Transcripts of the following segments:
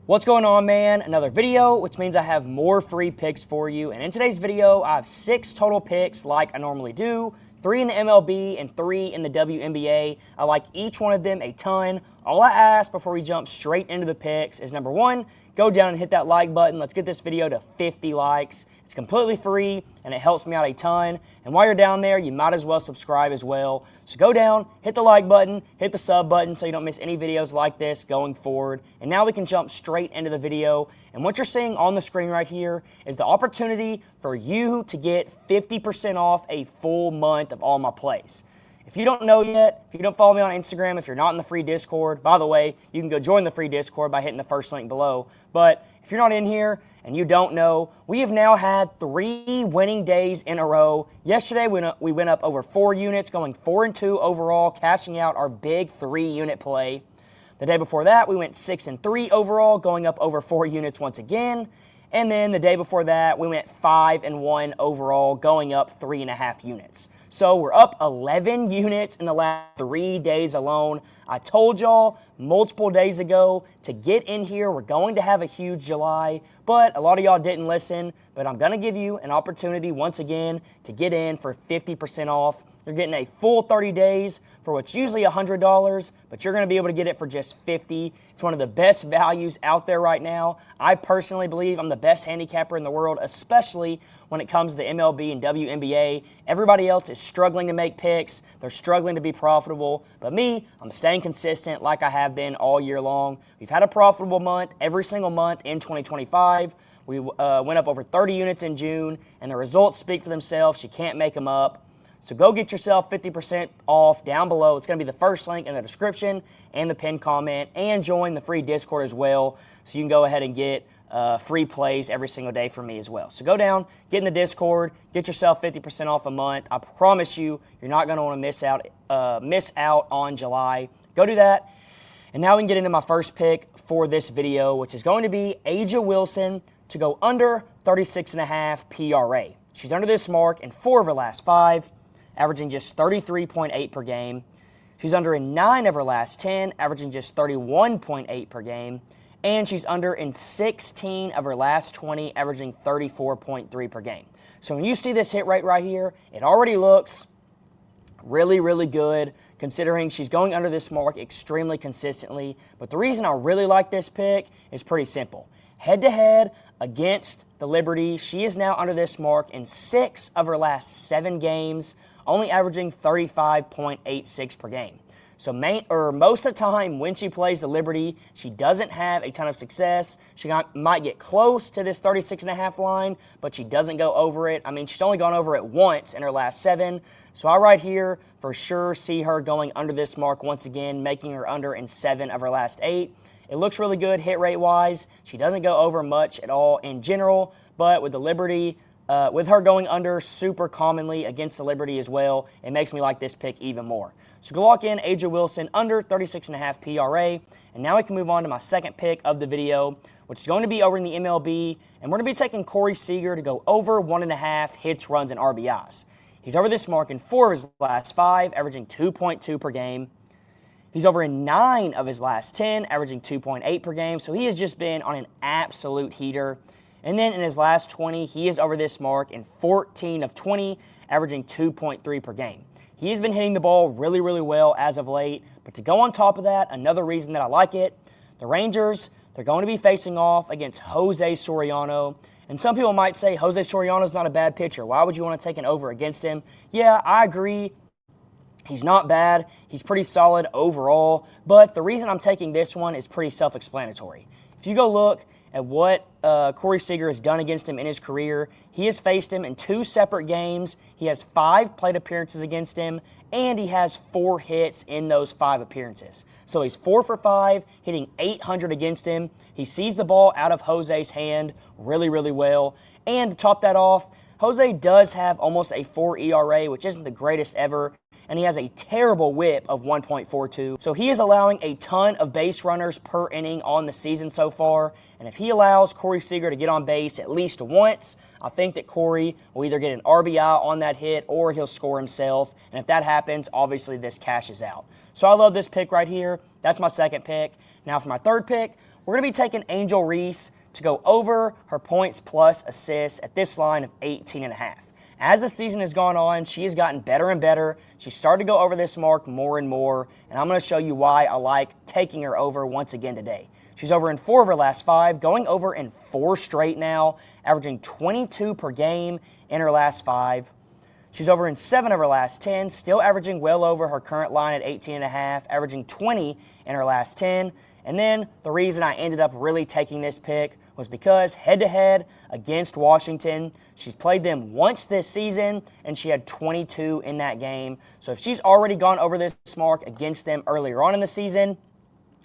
What's going on, man? Another video, which means I have more free picks for you. And in today's video, I have 6 total picks like I normally do, 3 in the MLB and 3 in the WNBA. I like each one of them a ton. All I ask before we jump straight into the picks is number 1, go down and hit that like button. Let's get this video to 50 likes. It's completely free and it helps me out a ton. And while you're down there, you might as well subscribe as well. So go down, hit the like button, hit the sub button so you don't miss any videos like this going forward. And now we can jump straight into the video. And what you're seeing on the screen right here is the opportunity for you to get 50% off a full month of all my plays. If you don't know yet, if you don't follow me on Instagram, if you're not in the free Discord, by the way, you can go join the free Discord by hitting the first link below. But if you're not in here and you don't know, we have now had 3 winning days in a row. Yesterday, we went up over 4 units, going 4-2 overall, cashing out our big 3-unit play. The day before that, we went 6-3 overall, going up over 4 units once again. And then the day before that, we went 5-1 overall, going up 3.5 units. So we're up 11 units in the last 3 days alone. I told y'all multiple days ago to get in here. We're going to have a huge July, but a lot of y'all didn't listen. But I'm going to give you an opportunity once again to get in for 50% off. You're getting a full 30 days for what's usually $100, but you're going to be able to get it for just $50. It's one of the best values out there right now. I personally believe I'm the best handicapper in the world, especially when it comes to the MLB and WNBA. Everybody else is struggling to make picks. They're struggling to be profitable. But me, I'm staying consistent like I have been all year long. We've had a profitable month every single month in 2025. We went up over 30 units in June, and the results speak for themselves. You can't make them up. So go get yourself 50% off down below. It's going to be the first link in the description and the pinned comment, and join the free Discord as well, so you can go ahead and get free plays every single day from me as well. So go down, get in the Discord, get yourself 50% off a month. I promise you, you're not going to want to miss out on July. Go do that. And now we can get into my first pick for this video, which is going to be Aja Wilson to go under 36.5 PRA. She's under this mark in 4 of her last 5. Averaging just 33.8 per game. She's under in 9 of her last 10, averaging just 31.8 per game. And she's under in 16 of her last 20, averaging 34.3 per game. So when you see this hit rate right here, it already looks really, really good, considering she's going under this mark extremely consistently. But the reason I really like this pick is pretty simple. Head-to-head against the Liberty, she is now under this mark in 6 of her last 7 games, only averaging 35.86 per game. So most of the time when she plays the Liberty, she doesn't have a ton of success. She might get close to this 36.5 line, but she doesn't go over it. I mean, she's only gone over it once in her last 7. So I right here for sure see her going under this mark once again, making her under in 7 of her last 8. It looks really good hit rate wise. She doesn't go over much at all in general, but with the Liberty, with her going under super commonly against the Liberty as well, it makes me like this pick even more. So go lock in Aja Wilson under 36.5 PRA. And now we can move on to my second pick of the video, which is going to be over in the MLB. And we're going to be taking Corey Seager to go over 1.5 hits, runs, and RBIs. He's over this mark in 4 of his last 5, averaging 2.2 per game. He's over in 9 of his last 10, averaging 2.8 per game. So he has just been on an absolute heater. And then in his last 20, he is over this mark in 14 of 20, averaging 2.3 per game. He has been hitting the ball really, really well as of late. But to go on top of that, another reason that I like it, the Rangers, they're going to be facing off against Jose Soriano. And some people might say Jose Soriano is not a bad pitcher. Why would you want to take an over against him? Yeah, I agree. He's not bad. He's pretty solid overall. But the reason I'm taking this one is pretty self-explanatory. If you go look at what Corey Seager has done against him in his career, he has faced him in 2 separate games. He has 5 plate appearances against him, and he has 4 hits in those 5 appearances. So he's 4 for 5, hitting .800 against him. He sees the ball out of Jose's hand really, really well. And to top that off, Jose does have almost a 4 ERA, which isn't the greatest ever, and he has a terrible whip of 1.42. So he is allowing a ton of base runners per inning on the season so far, and if he allows Corey Seager to get on base at least once, I think that Corey will either get an RBI on that hit or he'll score himself, and if that happens, obviously this cashes out. So I love this pick right here. That's my second pick. Now for my third pick, we're going to be taking Angel Reese to go over her points plus assists at this line of 18.5. As the season has gone on, she has gotten better and better. She started to go over this mark more and more, and I'm going to show you why I like taking her over once again today. She's over in 4 of her last 5, going over in 4 straight now, averaging 22 per game in her last 5. She's over in 7 of her last 10, still averaging well over her current line at 18.5, averaging 20 in her last 10. And then the reason I ended up really taking this pick was because head-to-head against Washington, she's played them once this season, and she had 22 in that game. So if she's already gone over this mark against them earlier on in the season,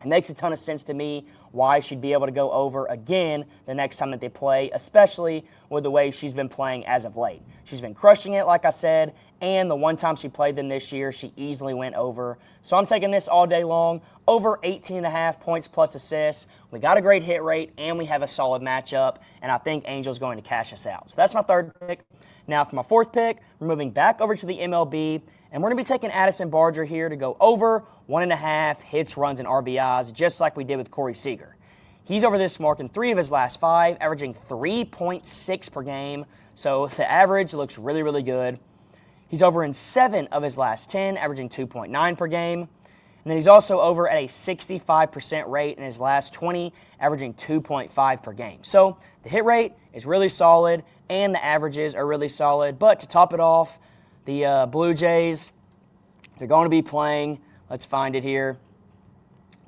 it makes a ton of sense to me why she'd be able to go over again the next time that they play, especially with the way she's been playing as of late. She's been crushing it, like I said, and the one time she played them this year, she easily went over. So I'm taking this all day long, over 18.5 points plus assists. We got a great hit rate, and we have a solid matchup, and I think Angel's going to cash us out. So that's my third pick. Now for my fourth pick, we're moving back over to the MLB, and we're going to be taking Addison Barger here to go over 1.5 hits, runs, and RBIs, just like we did with Corey Seager. He's over this mark in 3 of his last 5, averaging 3.6 per game, so the average looks really, really good. He's over in 7 of his last 10, averaging 2.9 per game. And then he's also over at a 65% rate in his last 20, averaging 2.5 per game. So the hit rate is really solid, and the averages are really solid. But to top it off, the Blue Jays, they're going to be playing, let's find it here.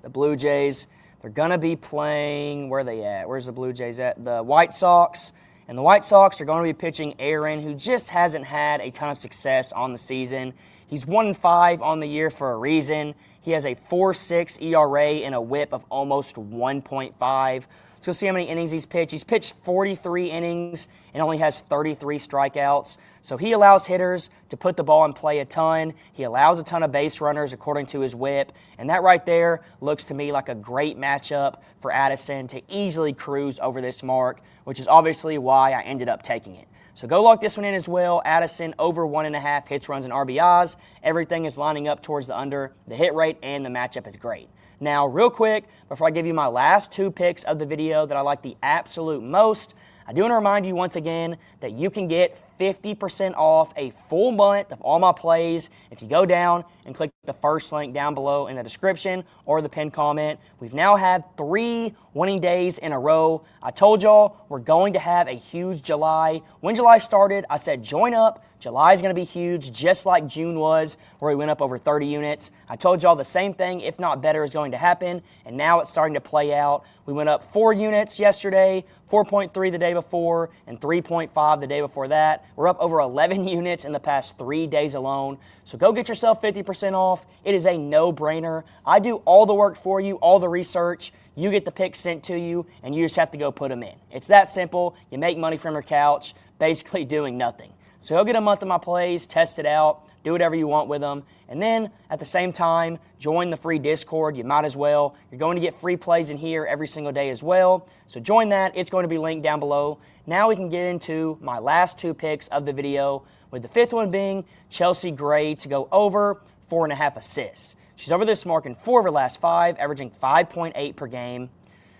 The Blue Jays, they're going to be playing, where are they at? Where's the Blue Jays at? The White Sox. And the White Sox are going to be pitching Jiren, who just hasn't had a ton of success on the season. He's 1-5 on the year for a reason. He has a 4.6 ERA and a whip of almost 1.5. So you'll see how many innings he's pitched. He's pitched 43 innings and only has 33 strikeouts. So he allows hitters to put the ball in play a ton. He allows a ton of base runners according to his whip. And that right there looks to me like a great matchup for Addison to easily cruise over this mark, which is obviously why I ended up taking it. So go lock this one in as well. Addison over 1.5 hits, runs, and RBIs. Everything is lining up towards the under. The hit rate and the matchup is great. Now, real quick, before I give you my last 2 picks of the video that I like the absolute most, I do want to remind you once again that you can get 50% off a full month of all my plays if you go down and click the first link down below in the description or the pinned comment. We've now had 3 winning days in a row. I told y'all we're going to have a huge July. When July started, I said join up. July is going to be huge, just like June was, where we went up over 30 units. I told y'all the same thing, if not better, is going to happen, and now it's starting to play out. We went up 4 units yesterday, 4.3 the day before, and 3.5 the day before that. We're up over 11 units in the past 3 days alone. So go get yourself 50% off. It is a no-brainer. I do all the work for you, all the research. You get the picks sent to you, and you just have to go put them in. It's that simple. You make money from your couch, basically doing nothing. So go get a month of my plays, test it out, do whatever you want with them, and then at the same time, join the free Discord. You might as well. You're going to get free plays in here every single day as well. So join that. It's going to be linked down below. Now we can get into my last 2 picks of the video, with the 5th one being Chelsea Gray to go over 4.5 assists. She's over this mark in 4 of her last 5, averaging 5.8 per game.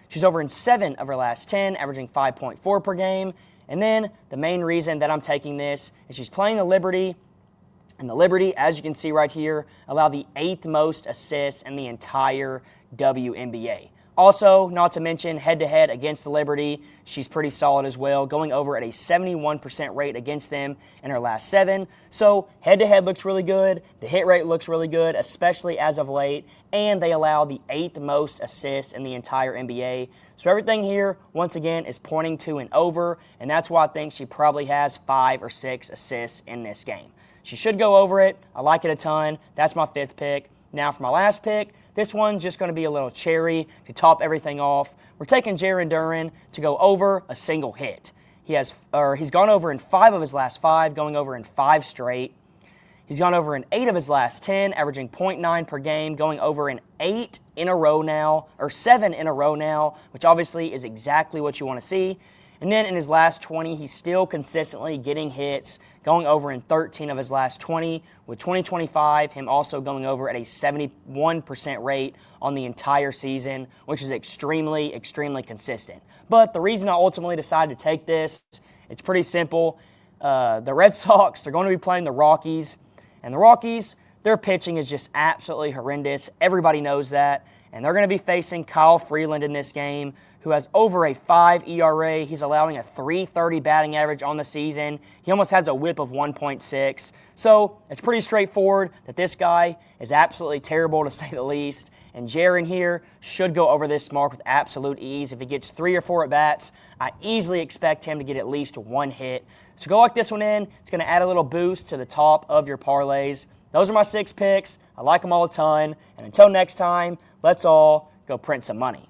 She's over in 7 of her last 10, averaging 5.4 per game. And then the main reason that I'm taking this is she's playing the Liberty, and the Liberty, as you can see right here, allow the 8th most assists in the entire WNBA. Also, not to mention, head-to-head against the Liberty, she's pretty solid as well, going over at a 71% rate against them in her last 7. So head-to-head looks really good. The hit rate looks really good, especially as of late. And they allow the 8th most assists in the entire NBA. So everything here, once again, is pointing to an over. And that's why I think she probably has 5 or 6 assists in this game. She should go over it. I like it a ton. That's my 5th pick. Now for my last pick, this one's just going to be a little cherry to top everything off. We're taking Duran to go over a single hit. He's gone over in 5 of his last 5, going over in 5 straight. He's gone over in 8 of his last 10, averaging 0.9 per game, going over in 8 in a row now, or 7 in a row now, which obviously is exactly what you want to see. And then in his last 20, he's still consistently getting hits, going over in 13 of his last 20, with 2025, him also going over at a 71% rate on the entire season, which is extremely, extremely consistent. But the reason I ultimately decided to take this, it's pretty simple. The Red Sox, they're going to be playing the Rockies, and the Rockies, their pitching is just absolutely horrendous. Everybody knows that. And they're going to be facing Kyle Freeland in this game, who has over a 5 ERA. He's allowing a .330 batting average on the season. He almost has a whip of 1.6. So it's pretty straightforward that this guy is absolutely terrible, to say the least. And Jiren here should go over this mark with absolute ease. If he gets 3 or 4 at-bats, I easily expect him to get at least 1 hit. So go lock this one in. It's going to add a little boost to the top of your parlays. Those are my 6 picks. I like them all a ton. And until next time, let's all go print some money.